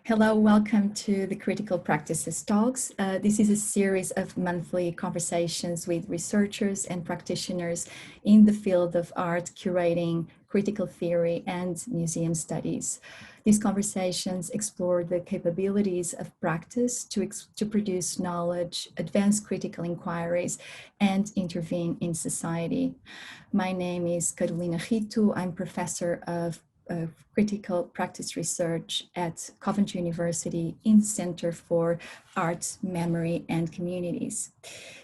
Hello, welcome to the Critical Practices Talks. This is a series of monthly conversations with researchers and practitioners in the field of art, curating, critical theory, and museum studies. These conversations explore the capabilities of practice to produce knowledge, advance critical inquiries, and intervene in society. My name is Carolina Rito. I'm professor of critical practice research at Coventry University in the Center for Art, Memory, and Communities.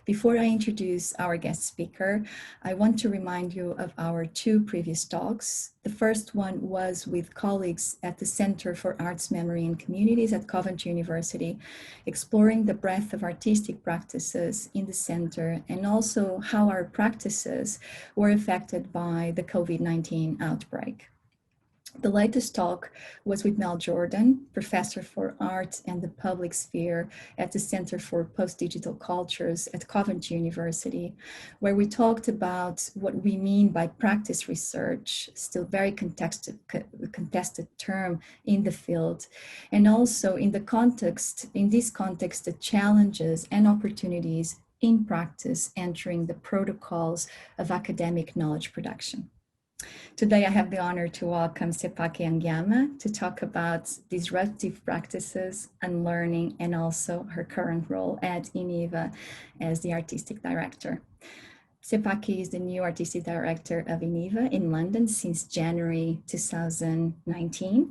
Before I introduce our guest speaker, I want to remind you of our two previous talks. The first one was with colleagues at the Center for Arts, Memory, and Communities at Coventry University, exploring the breadth of artistic practices in the center and also how our practices were affected by the COVID-19 outbreak. The latest talk was with Mel Jordan, professor for art and the public sphere at the Center for Post-Digital Cultures at Coventry University, where we talked about what we mean by practice research, still very contested term in the field, and also in this context, the challenges and opportunities in practice entering the protocols of academic knowledge production. Today, I have the honor to welcome Sepake Angiama to talk about disruptive practices and learning, and also her current role at INIVA as the Artistic Director. Sepake is the new Artistic Director of INIVA in London since January 2020.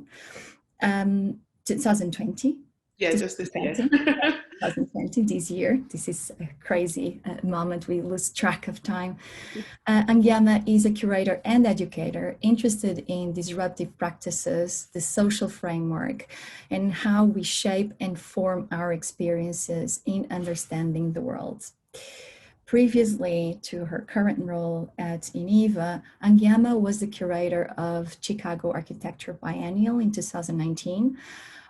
Yeah, just this year. 2020, this year. This is a crazy moment. We lose track of time. Angiama is a curator and educator interested in disruptive practices, the social framework, and how we shape and form our experiences in understanding the world. Previously to her current role at INIVA, Angiama was the curator of Chicago Architecture Biennial in 2019.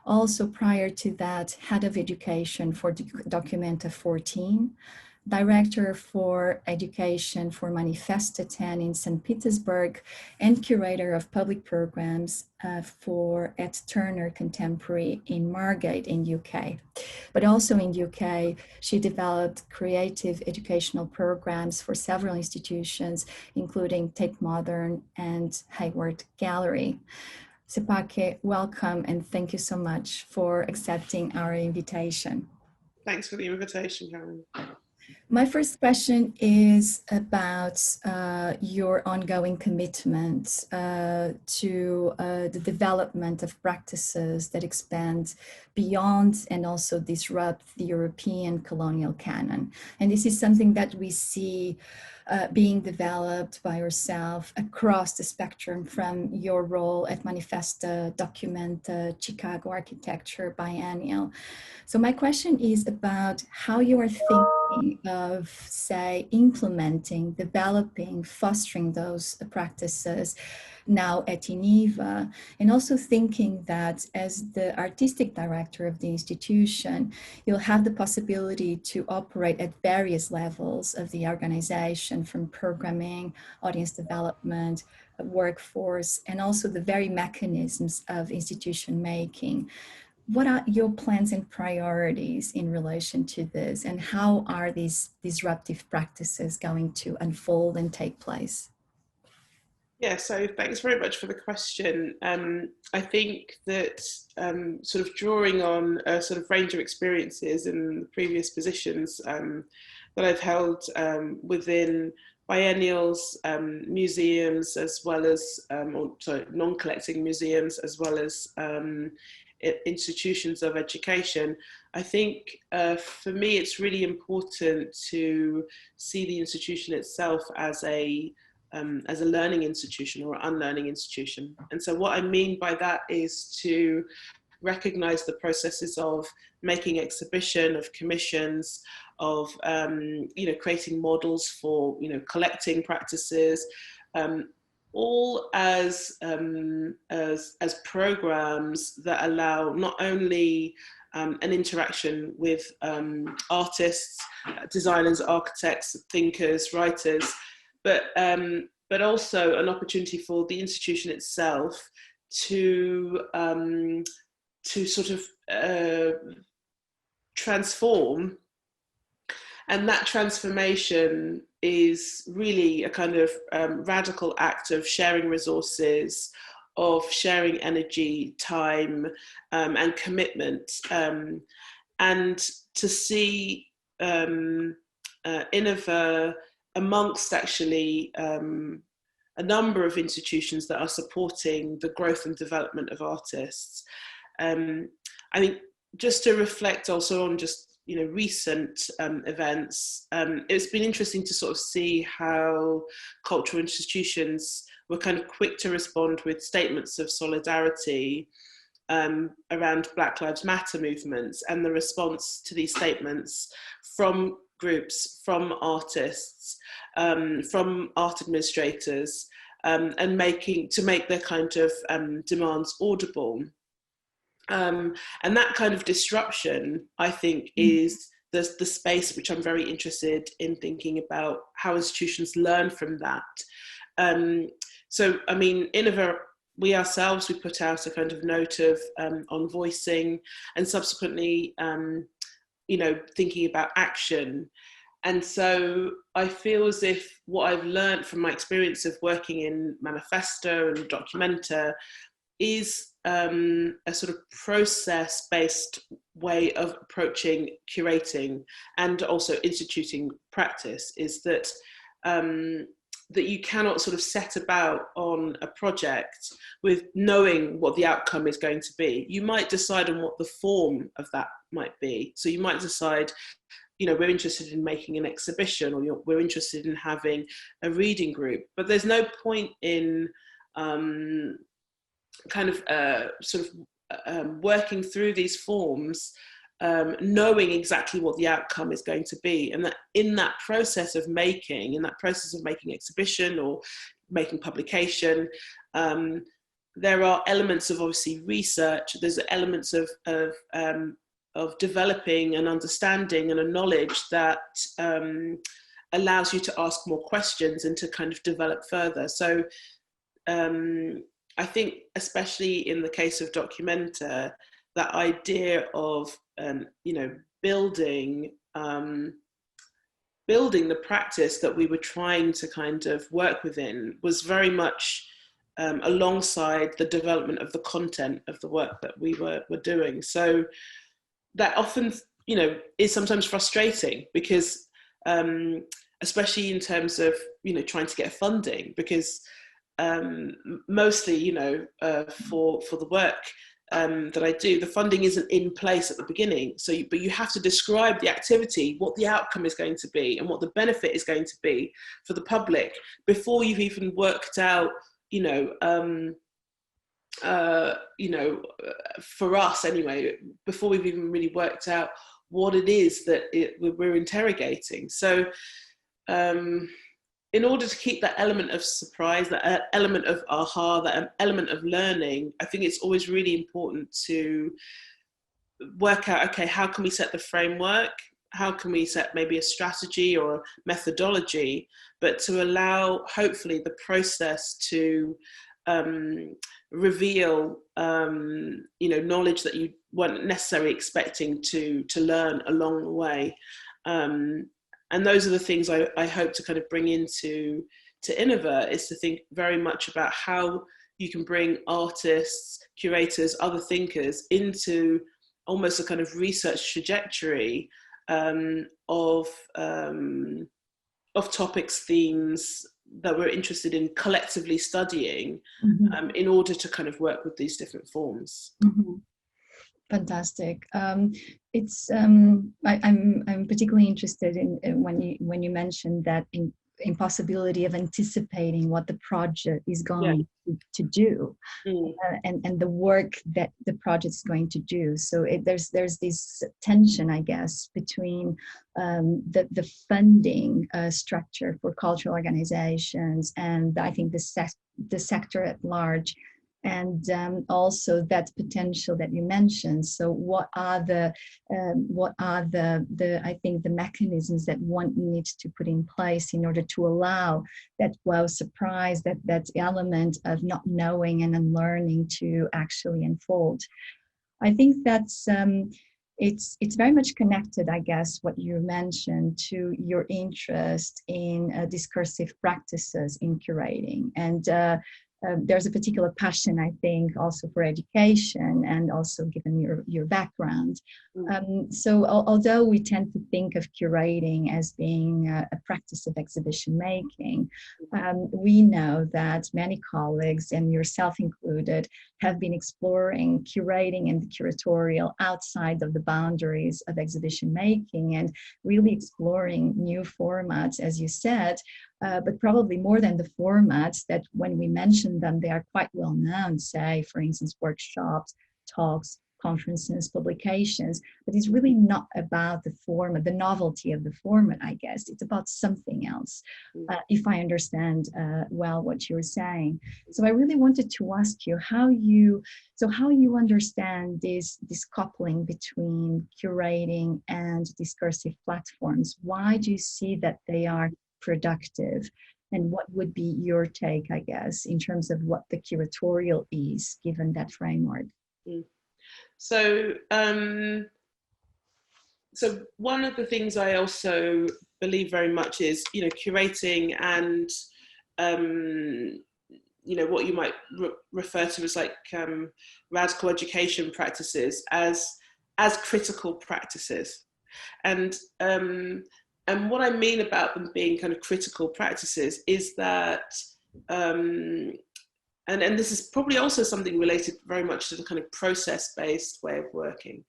Also prior to that, head of education for Documenta 14, director for education for Manifesta 10 in St. Petersburg, and curator of public programs at Turner Contemporary in Margate in UK. But also in UK, she developed creative educational programs for several institutions, including Tate Modern and Hayward Gallery. Sepake, welcome, and thank you so much for accepting our invitation. Thanks for the invitation, Karen. My first question is about your ongoing commitment to the development of practices that expand beyond and also disrupt the European colonial canon. And this is something that we see being developed by yourself across the spectrum from your role at Manifesta, Documenta, Chicago Architecture Biennial. So my question is about how you are thinking of, say, implementing, developing, fostering those practices now at INIVA, and also thinking that as the artistic director of the institution, you'll have the possibility to operate at various levels of the organization, from programming, audience development, workforce, and also the very mechanisms of institution making. What are your plans and priorities in relation to this, and how are these disruptive practices going to unfold and take place? Yeah, so thanks very much for the question. I think that sort of drawing on a sort of range of experiences in previous positions that I've held within biennials, museums, as well as, non-collecting museums, as well as institutions of education. I think for me, it's really important to see the institution itself as a learning institution or unlearning institution. And so what I mean by that is to recognize the processes of making exhibition, of commissions, of creating models for collecting practices, all as programs that allow not only an interaction with artists, designers, architects, thinkers, writers, but also an opportunity for the institution itself to sort of transform. And that transformation is really a kind of radical act of sharing resources, of sharing energy, time, and commitment. And to see INIVA amongst actually a number of institutions that are supporting the growth and development of artists. I mean, just to reflect also on just recent events, it's been interesting to sort of see how cultural institutions were kind of quick to respond with statements of solidarity around Black Lives Matter movements, and the response to these statements from groups, from artists, from art administrators, and to make their kind of demands audible. And that kind of disruption, I think, is the space which I'm very interested in thinking about how institutions learn from that. So, I mean, INIVA, we put out a kind of note of on voicing, and subsequently, thinking about action. And so I feel as if what I've learned from my experience of working in Manifesta and Documenta is a sort of process-based way of approaching curating and also instituting practice, is that that you cannot sort of set about on a project with knowing what the outcome is going to be. You might decide on what the form of that might be. So you might decide, we're interested in making an exhibition, or we're interested in having a reading group, but there's no point in working through these forms, knowing exactly what the outcome is going to be. And that in that process of making exhibition or making publication, there are elements of obviously research, there's elements of developing an understanding and a knowledge that allows you to ask more questions and to kind of develop further. So I think, especially in the case of Documenta, that idea of building the practice that we were trying to kind of work within was very much alongside the development of the content of the work that we were doing. So that often, is sometimes frustrating, because especially in terms of trying to get funding, because mostly for the work that I do, the funding isn't in place at the beginning. So, but you have to describe the activity, what the outcome is going to be, and what the benefit is going to be for the public before you've even worked out, for us anyway, before we've even really worked out what it is that we're interrogating. So, in order to keep that element of surprise, that element of aha, that element of learning, I think it's always really important to work out, okay, how can we set the framework? How can we set maybe a strategy or a methodology, but to allow, hopefully, the process to reveal, knowledge that you weren't necessarily expecting to learn along the way. And those are the things I hope to kind of bring into INIVA, is to think very much about how you can bring artists, curators, other thinkers into almost a kind of research trajectory of topics, themes that we're interested in collectively studying, in order to kind of work with these different forms. Mm-hmm. Fantastic. It's I'm particularly interested in when you mentioned that impossibility of anticipating what the project is going to do, and the work that the project is going to do. So there's this tension, I guess, between the funding structure for cultural organizations, and I think the sector at large. And also that potential that you mentioned. So what are the I think the mechanisms that one needs to put in place in order to allow that surprise, that element of not knowing and unlearning to actually unfold. I think that's it's very much connected, I guess, what you mentioned to your interest in discursive practices in curating. And there's a particular passion, I think, also for education, and also given your background. So although we tend to think of curating as being a practice of exhibition making, we know that many colleagues, and yourself included, have been exploring curating and the curatorial outside of the boundaries of exhibition making, and really exploring new formats, as you said, but probably more than the formats that when we mention them, they are quite well known, say, for instance, workshops, talks, conferences, publications, but it's really not about the format, the novelty of the format, I guess. It's about something else, if I understand well what you're saying. So I really wanted to ask you how you understand this coupling between curating and discursive platforms. Why do you see that they are productive? And what would be your take, I guess, in terms of what the curatorial is, given that framework? So one of the things I also believe very much is, curating and, what you might refer to as like radical education practices as critical practices. And what I mean about them being kind of critical practices is that, and this is probably also something related very much to the kind of process-based way of working,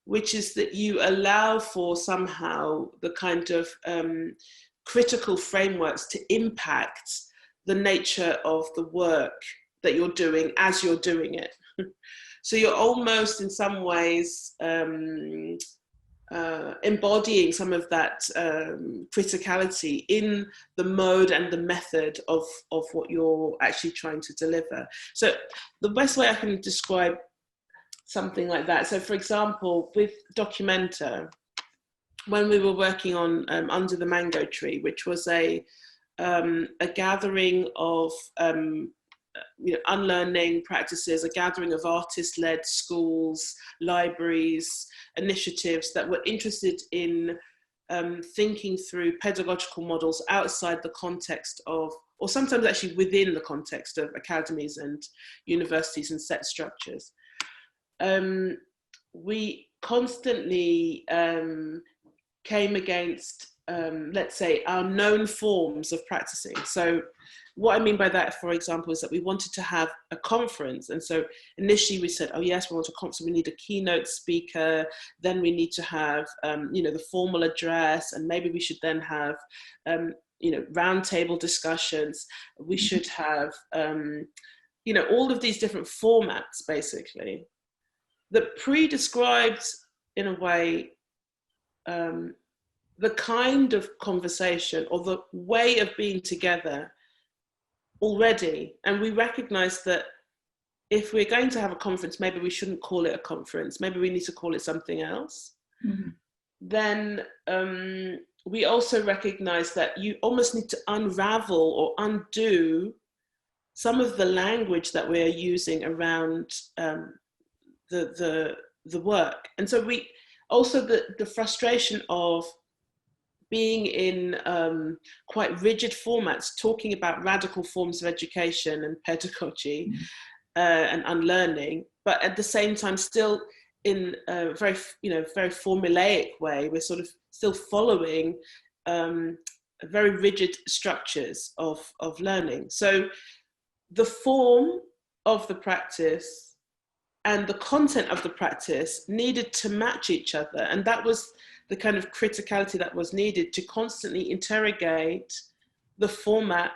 which is that you allow for somehow the kind of critical frameworks to impact the nature of the work that you're doing as you're doing it. So you're almost in some ways embodying some of that criticality in the mode and the method of what you're actually trying to deliver. So the best way I can describe something like that, so for example, with Documenta, when we were working on Under the Mango Tree, which was a gathering of unlearning practices, a gathering of artist-led schools, libraries, initiatives that were interested in thinking through pedagogical models outside the context of, or sometimes actually within the context of, academies and universities and set structures. We constantly came against, let's say, our known forms of practicing. So what I mean by that, for example, is that we wanted to have a conference. And so initially we said, oh yes, we want a conference, we need a keynote speaker, then we need to have, the formal address, and maybe we should then have, roundtable discussions. We should have, all of these different formats, basically, that pre-described, in a way, the kind of conversation or the way of being together already. And we recognize that if we're going to have a conference, maybe we shouldn't call it a conference, maybe we need to call it something else. Mm-hmm. Then we also recognize that you almost need to unravel or undo some of the language that we're using around the work. And so we also, the frustration of being in quite rigid formats, talking about radical forms of education and pedagogy and unlearning, but at the same time still in a very formulaic way. We're sort of still following very rigid structures of learning. So the form of the practice and the content of the practice needed to match each other, and that was the kind of criticality that was needed to constantly interrogate the format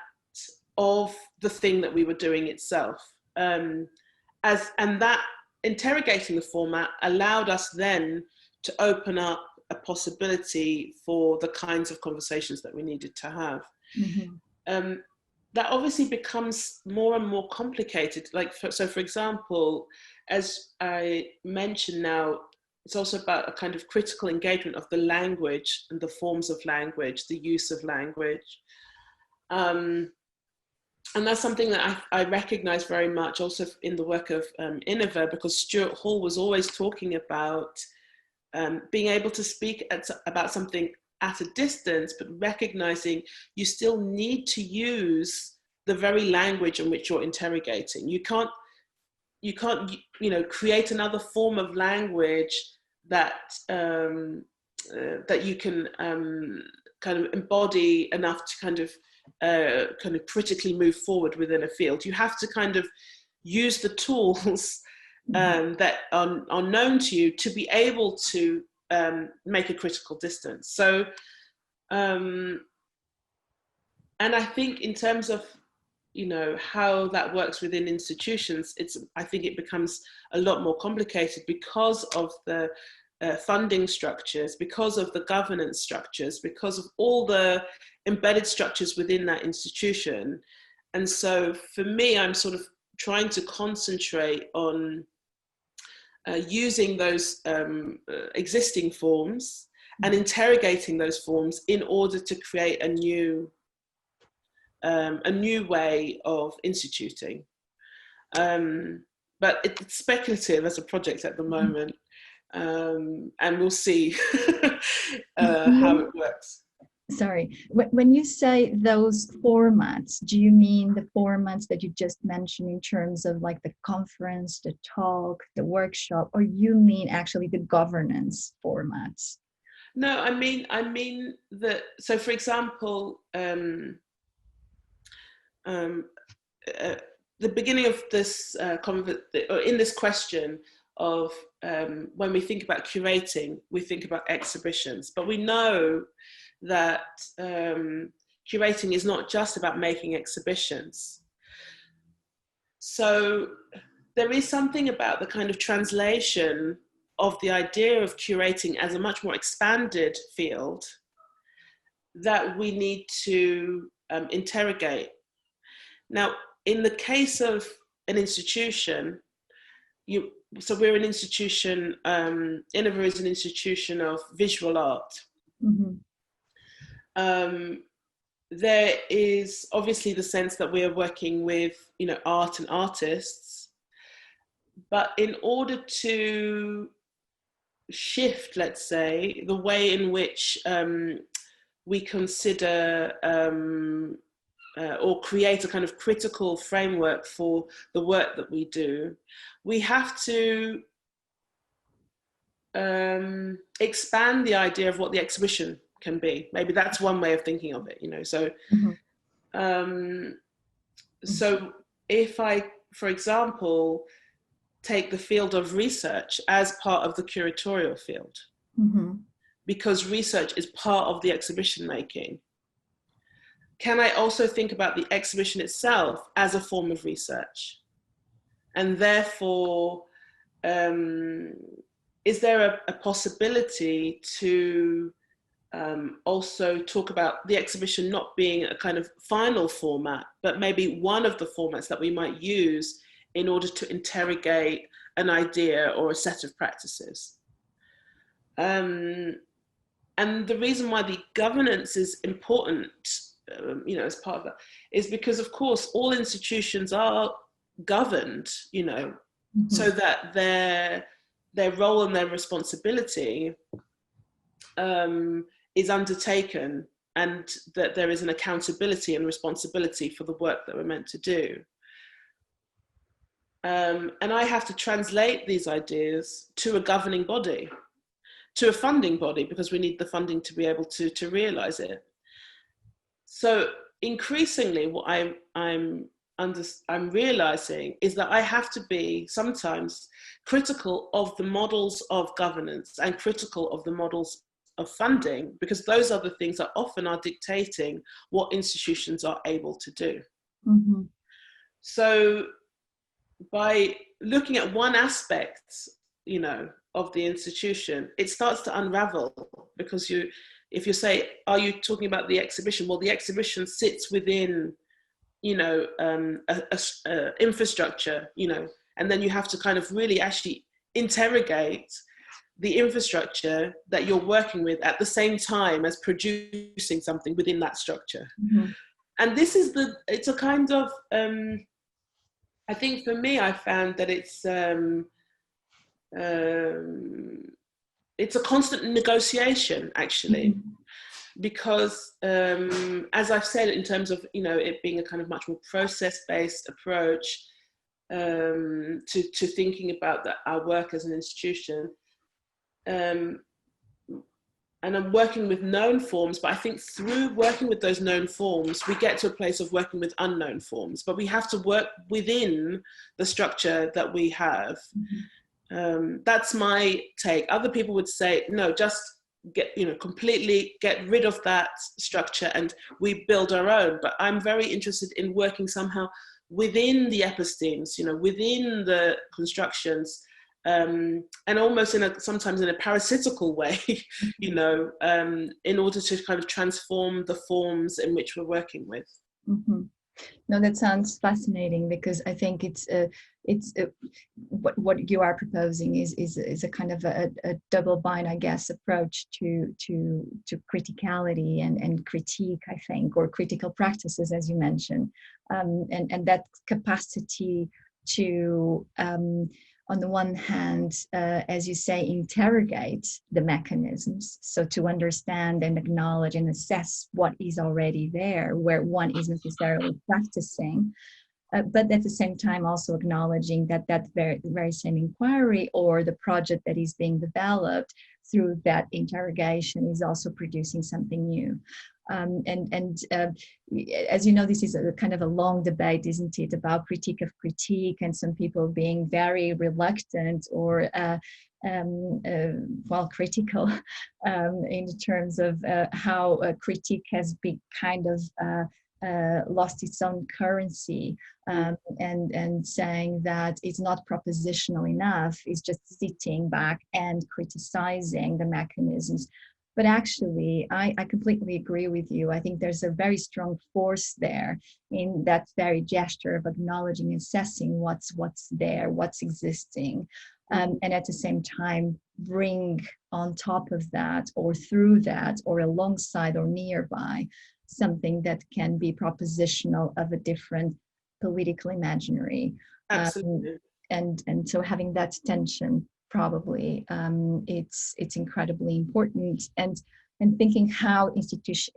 of the thing that we were doing itself. And that interrogating the format allowed us then to open up a possibility for the kinds of conversations that we needed to have. Mm-hmm. That obviously becomes more and more complicated. So for example, as I mentioned now, it's also about a kind of critical engagement of the language and the forms of language, the use of language. And that's something that I recognize very much also in the work of INIVA, because Stuart Hall was always talking about being able to speak about something at a distance, but recognizing you still need to use the very language in which you're interrogating. You can't, create another form of language that that you can kind of embody enough to kind of critically move forward within a field. You have to kind of use the tools that are known to you to be able to make a critical distance. So, and I think in terms of, how that works within institutions, I think it becomes a lot more complicated because of the funding structures, because of the governance structures, because of all the embedded structures within that institution. And so for me, I'm sort of trying to concentrate on using those existing forms and interrogating those forms in order to create a new way of instituting. But it's speculative as a project at the moment. And we'll see how it works. Sorry, when you say those formats, do you mean the formats that you just mentioned in terms of like the conference, the talk, the workshop, or you mean actually the governance formats? No, I mean that. So, for example, the beginning of this in this question of when we think about curating, we think about exhibitions, but we know that curating is not just about making exhibitions. So there is something about the kind of translation of the idea of curating as a much more expanded field that we need to interrogate. Now, in the case of an institution, so we're an institution, INIVA is an institution of visual art. Mm-hmm. There is obviously the sense that we are working with, art and artists, but in order to shift, let's say, the way in which we consider or create a kind of critical framework for the work that we do, we have to expand the idea of what the exhibition can be. Maybe that's one way of thinking of it, So, so if I, for example, take the field of research as part of the curatorial field, because research is part of the exhibition making, can I also think about the exhibition itself as a form of research? And therefore, is there a possibility to also talk about the exhibition not being a kind of final format, but maybe one of the formats that we might use in order to interrogate an idea or a set of practices? And the reason why the governance is important, as part of that, is because, of course, all institutions are governed, so that their role and their responsibility is undertaken, and that there is an accountability and responsibility for the work that we're meant to do. And I have to translate these ideas to a governing body, to a funding body, because we need the funding to be able to realize it. So increasingly, what I'm realizing is that I have to be sometimes critical of the models of governance and critical of the models of funding, because those are the things that often are dictating what institutions are able to do. So by looking at one aspect, of the institution, it starts to unravel, because if you say, are you talking about the exhibition? Well, the exhibition sits within, infrastructure, and then you have to kind of really actually interrogate the infrastructure that you're working with at the same time as producing something within that structure. and this is it's a kind of, I think for me, I found that it's a constant negotiation, actually, because as I've said, in terms of, you know, it being a kind of much more process-based approach to thinking about our work as an institution, and I'm working with known forms, but I think through working with those known forms, we get to a place of working with unknown forms, but we have to work within the structure that we have. That's my take. Other people would say, no, just completely get rid of that structure and we build our own. But I'm very interested in working somehow within the epistemes, within the constructions, and almost sometimes in a parasitical way, in order to kind of transform the forms in which we're working with. Mm-hmm. No, that sounds fascinating, because I think what you are proposing is a kind of a double bind, I guess, approach to criticality and critique, I think, or critical practices, as you mentioned, and that capacity to on the one hand, as you say, interrogate the mechanisms, so to understand and acknowledge and assess what is already there, where one isn't necessarily practicing, but at the same time also acknowledging that very same inquiry or the project that is being developed through that interrogation is also producing something new. As you know, this is a kind of a long debate, isn't it, about critique of critique, and some people being very reluctant or critical in terms of how a critique has been kind of lost its own currency, and saying that it's not propositional enough, it's just sitting back and criticizing the mechanisms. But actually, I completely agree with you. I think there's a very strong force there in that very gesture of acknowledging, assessing what's there, what's existing, and at the same time bring on top of that, or through that, or alongside or nearby, something that can be propositional of a different political imaginary. Absolutely. And so having that tension, probably it's incredibly important, and thinking how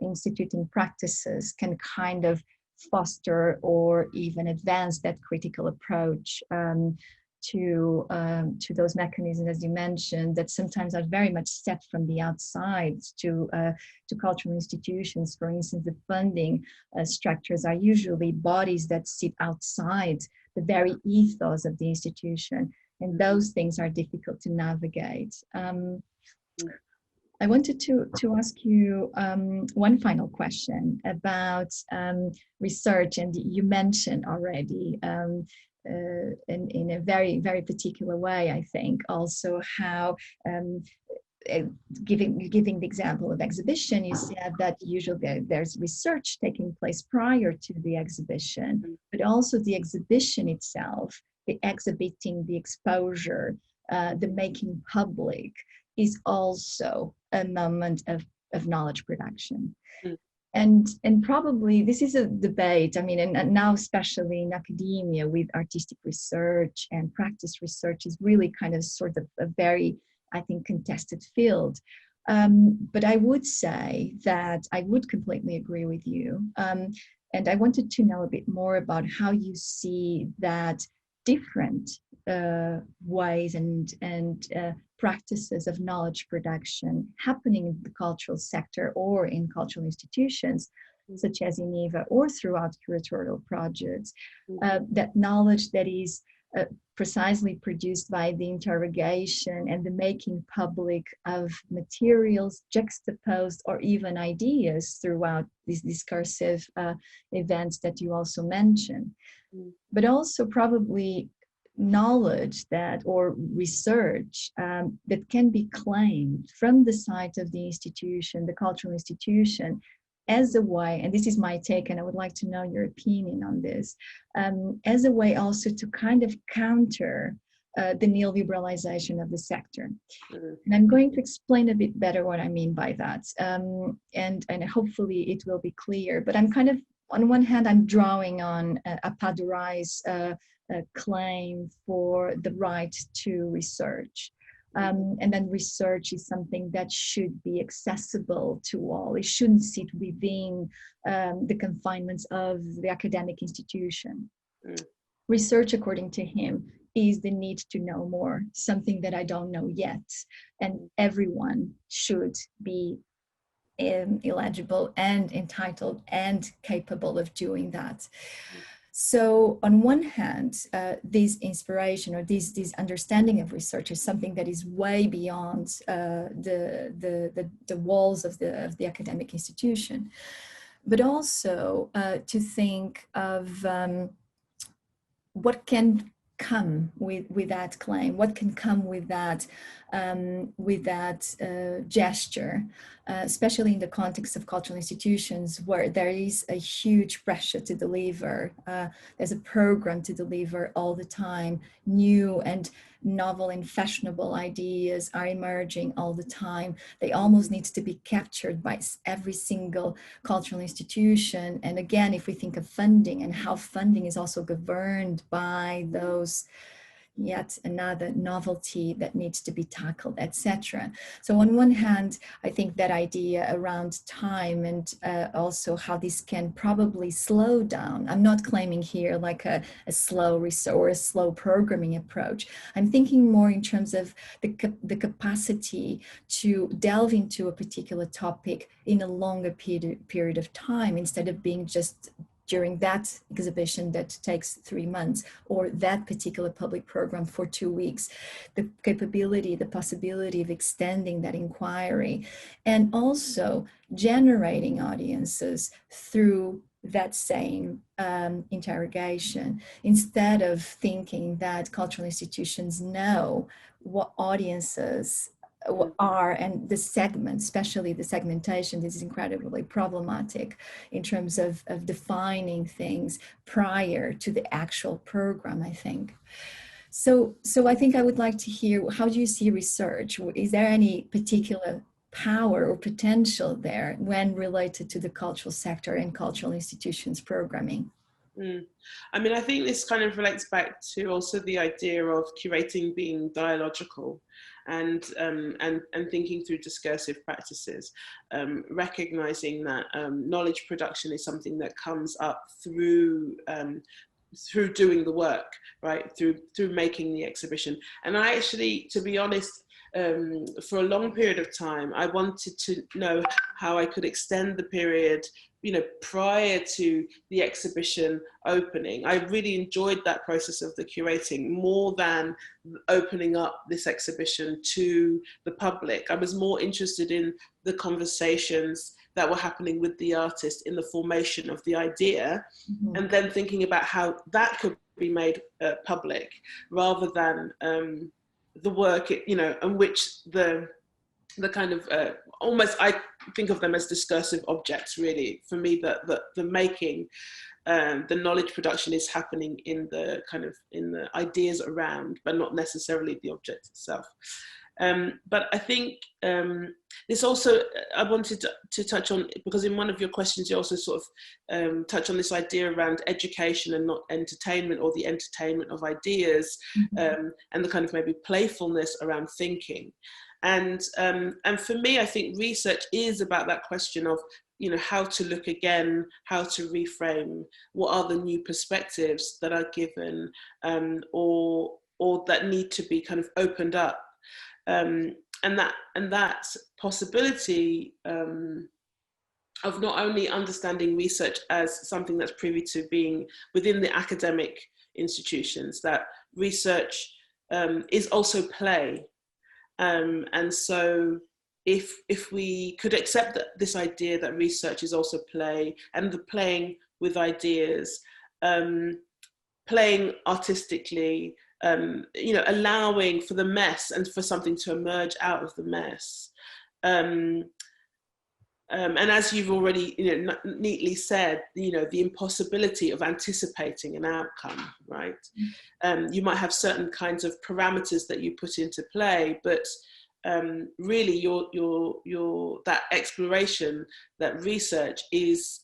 instituting practices can kind of foster or even advance that critical approach to those mechanisms, as you mentioned, that sometimes are very much set from the outside to cultural institutions. For instance, the funding structures are usually bodies that sit outside the very ethos of the institution, and those things are difficult to navigate. I wanted to ask you one final question about research, and you mentioned already in a very, very particular way, I think, also how giving the example of exhibition, you said that usually there's research taking place prior to the exhibition, but also the exhibition itself, the exhibiting, the exposure, the making public is also a moment of knowledge production. And probably this is a debate, I mean, and now especially in academia with artistic research and practice research is really kind of sort of a very, I think, contested field. But I would say that I would completely agree with you. And I wanted to know a bit more about how you see that different ways and practices of knowledge production happening in the cultural sector or in cultural institutions, such as INIVA or throughout curatorial projects, that knowledge that is precisely produced by the interrogation and the making public of materials juxtaposed or even ideas throughout these discursive events that you also mentioned. But also probably knowledge that, or research that can be claimed from the side of the institution, the cultural institution, as a way, and this is my take, and I would like to know your opinion on this, as a way also to kind of counter the neoliberalization of the sector. And I'm going to explain a bit better what I mean by that, and hopefully it will be clear, but I'm kind of on one hand, I'm drawing on Padurai's claim for the right to research. And then research is something that should be accessible to all. It shouldn't sit within the confinements of the academic institution. Research, according to him, is the need to know more, something that I don't know yet. And everyone should be eligible and entitled and capable of doing that. So on one hand, this inspiration or this understanding of research is something that is way beyond the walls of the academic institution, but also to think of what can come with that claim, what can come with that gesture, especially in the context of cultural institutions where there is a huge pressure to deliver. There's a program to deliver all the time. New and novel and fashionable ideas are emerging all the time. They almost need to be captured by every single cultural institution. And again, if we think of funding and how funding is also governed by those, yet another novelty that needs to be tackled, etc. So on one hand, I think that idea around time and also how this can probably slow down. I'm not claiming here like a slow research or a slow programming approach. I'm thinking more in terms of the capacity to delve into a particular topic in a longer period of time, instead of being just during that exhibition that takes 3 months, or that particular public program for 2 weeks, the capability, the possibility of extending that inquiry, and also generating audiences through that same interrogation, instead of thinking that cultural institutions know what audiences are, and the segment, especially the segmentation, this is incredibly problematic in terms of defining things prior to the actual program, I think. So I think I would like to hear, how do you see research? Is there any particular power or potential there when related to the cultural sector and cultural institutions programming? I mean, I think this kind of relates back to also the idea of curating being dialogical, and thinking through discursive practices, recognizing that knowledge production is something that comes up through doing the work, right? Through making the exhibition. And I actually, to be honest, for a long period of time, I wanted to know how I could extend the period, prior to the exhibition opening. I really enjoyed that process of the curating more than opening up this exhibition to the public. I was more interested in the conversations that were happening with the artist in the formation of the idea, and then thinking about how that could be made public, rather than the work, in which the kind of almost, I think of them as discursive objects, really. For me, the making, the knowledge production is happening in the ideas around, but not necessarily the object itself. But I think this also, I wanted to touch on, because in one of your questions you also sort of touch on this idea around education and not entertainment, or the entertainment of ideas, and the kind of maybe playfulness around thinking. And for me, I think research is about that question of, how to look again, how to reframe, what are the new perspectives that are given, or that need to be kind of opened up. And that possibility of not only understanding research as something that's privy to being within the academic institutions, that research is also play. And so if we could accept this idea that research is also play, and the playing with ideas, playing artistically, allowing for the mess and for something to emerge out of the mess. And as you've already neatly said, the impossibility of anticipating an outcome, right? You might have certain kinds of parameters that you put into play, but really your that exploration, that research is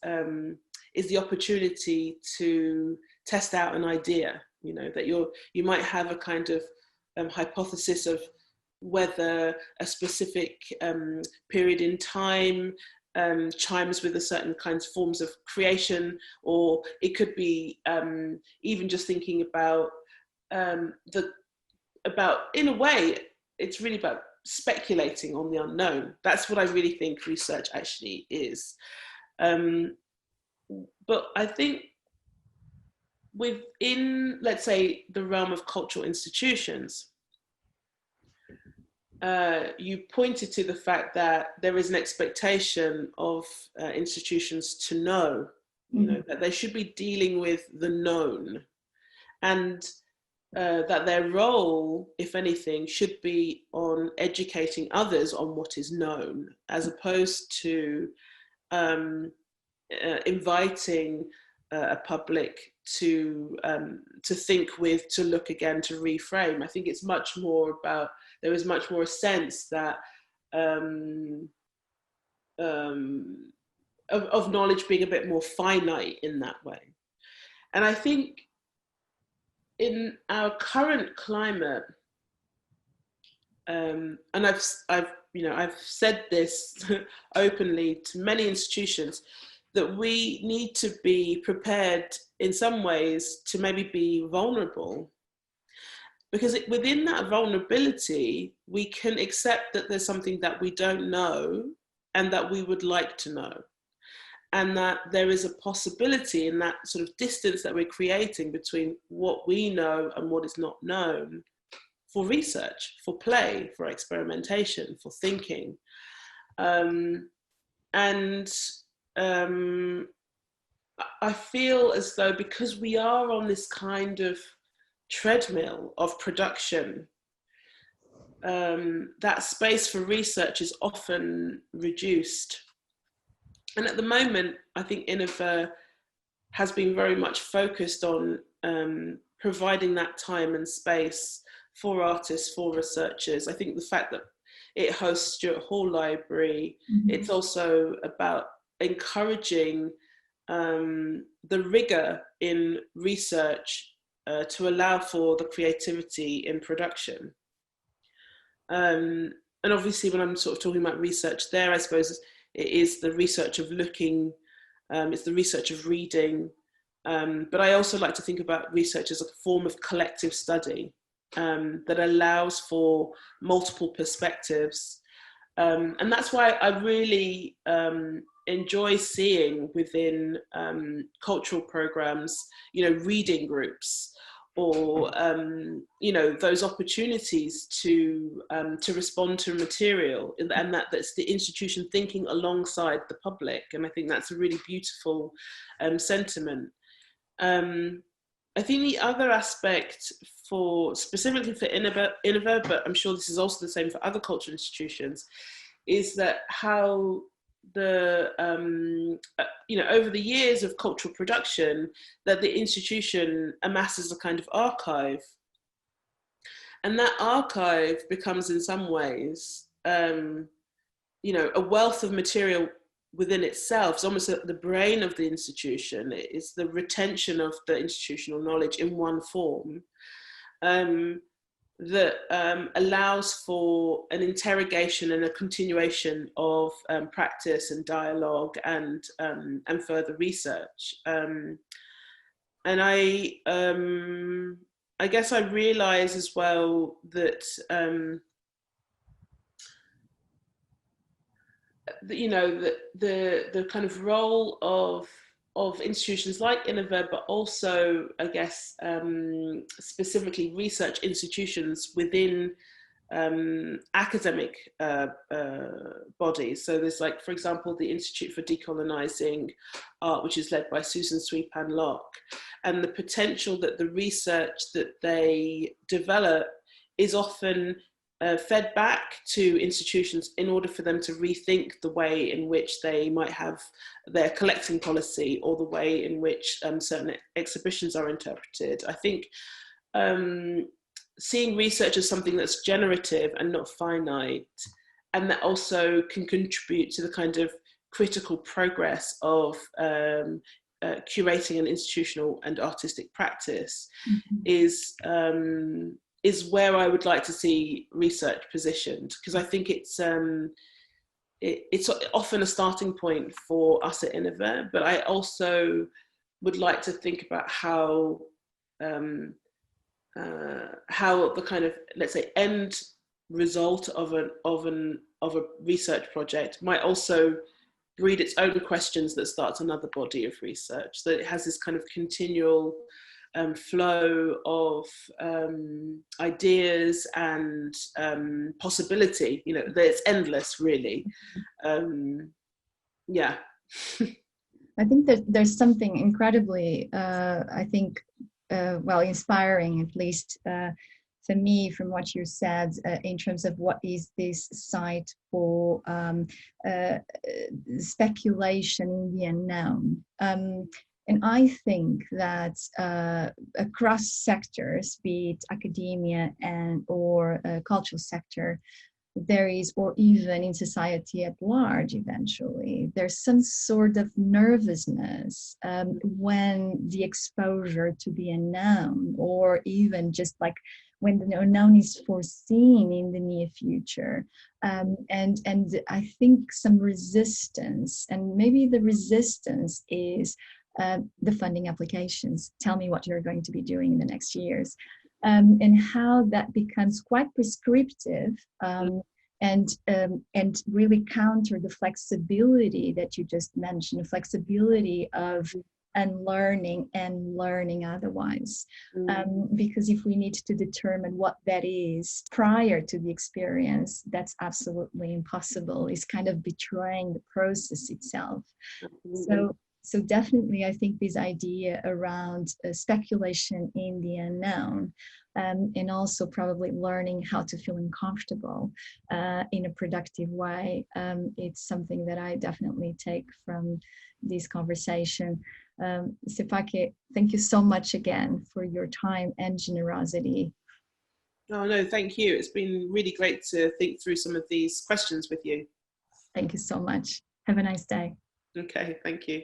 is the opportunity to test out an idea, you know, that you might have a kind of hypothesis of whether a specific period in time chimes with a certain kinds of forms of creation, or it could be even just thinking about in a way, it's really about speculating on the unknown. That's what I really think research actually is. But I think within, let's say, the realm of cultural institutions, you pointed to the fact that there is an expectation of institutions to know, you know, that they should be dealing with the known, and that their role, if anything, should be on educating others on what is known, as opposed to inviting a public to think with, to look again, to reframe. I think it's much more about, there is much more a sense that of knowledge being a bit more finite in that way. And I think in our current climate, and I've said this openly to many institutions, that we need to be prepared in some ways to maybe be vulnerable, because within that vulnerability, we can accept that there's something that we don't know and that we would like to know. And that there is a possibility in that sort of distance that we're creating between what we know and what is not known, for research, for play, for experimentation, for thinking. I feel as though, because we are on this kind of treadmill of production, that space for research is often reduced. And at the moment, I think INIVA has been very much focused on providing that time and space for artists, for researchers. I think the fact that it hosts Stuart Hall Library, it's also about encouraging the rigor in research to allow for the creativity in production. And obviously, when I'm sort of talking about research there, I suppose it is the research of looking, it's the research of reading, but I also like to think about research as a form of collective study that allows for multiple perspectives. And that's why I really enjoy seeing within cultural programs, you know, reading groups, or you know, those opportunities to respond to material, and that's the institution thinking alongside the public. And I think that's a really beautiful sentiment. I think the other aspect specifically for INIVA, but I'm sure this is also the same for other cultural institutions, is that how you know, over the years of cultural production, that the institution amasses a kind of archive, and that archive becomes in some ways you know, a wealth of material within itself. It's almost the brain of the institution. It's the retention of the institutional knowledge in one form that allows for an interrogation and a continuation of practice and dialogue and further research. And I guess I realize as well that you know, the kind of role of institutions like INIVA, but also, I guess, specifically research institutions within academic bodies. So there's, like, for example, the Institute for Decolonizing Art, which is led by Susan Sweepan Locke, and the potential that the research that they develop is often fed back to institutions in order for them to rethink the way in which they might have their collecting policy, or the way in which certain exhibitions are interpreted. I think seeing research as something that's generative and not finite, and that also can contribute to the kind of critical progress of curating an institutional and artistic practice, Mm-hmm. is where I would like to see research positioned, because I think it's often a starting point for us at INIVA, but I also would like to think about how the kind of, let's say, end result of a research project might also breed its own questions that starts another body of research, so that it has this kind of continual flow of ideas and possibility, you know, that it's endless, really. Yeah. I think that there's something incredibly, I think, well, inspiring, at least for me, from what you said, in terms of what is this site for speculation in the unknown. And I think that across sectors, be it academia or cultural sector, there is, or even in society at large, eventually, there's some sort of nervousness when the exposure to the unknown, or even just like when the unknown is foreseen in the near future. And I think some resistance, and maybe the resistance is the funding applications. Tell me what you're going to be doing in the next years. And how that becomes quite prescriptive, and really counter the flexibility that you just mentioned, the flexibility of unlearning and learning otherwise. Because if we need to determine what that is prior to the experience, that's absolutely impossible. It's kind of betraying the process itself. So definitely, I think this idea around speculation in the unknown, and also probably learning how to feel uncomfortable in a productive way, it's something that I definitely take from this conversation. Sepake, thank you so much again for your time and generosity. Oh no, thank you. It's been really great to think through some of these questions with you. Thank you so much. Have a nice day. Okay, thank you.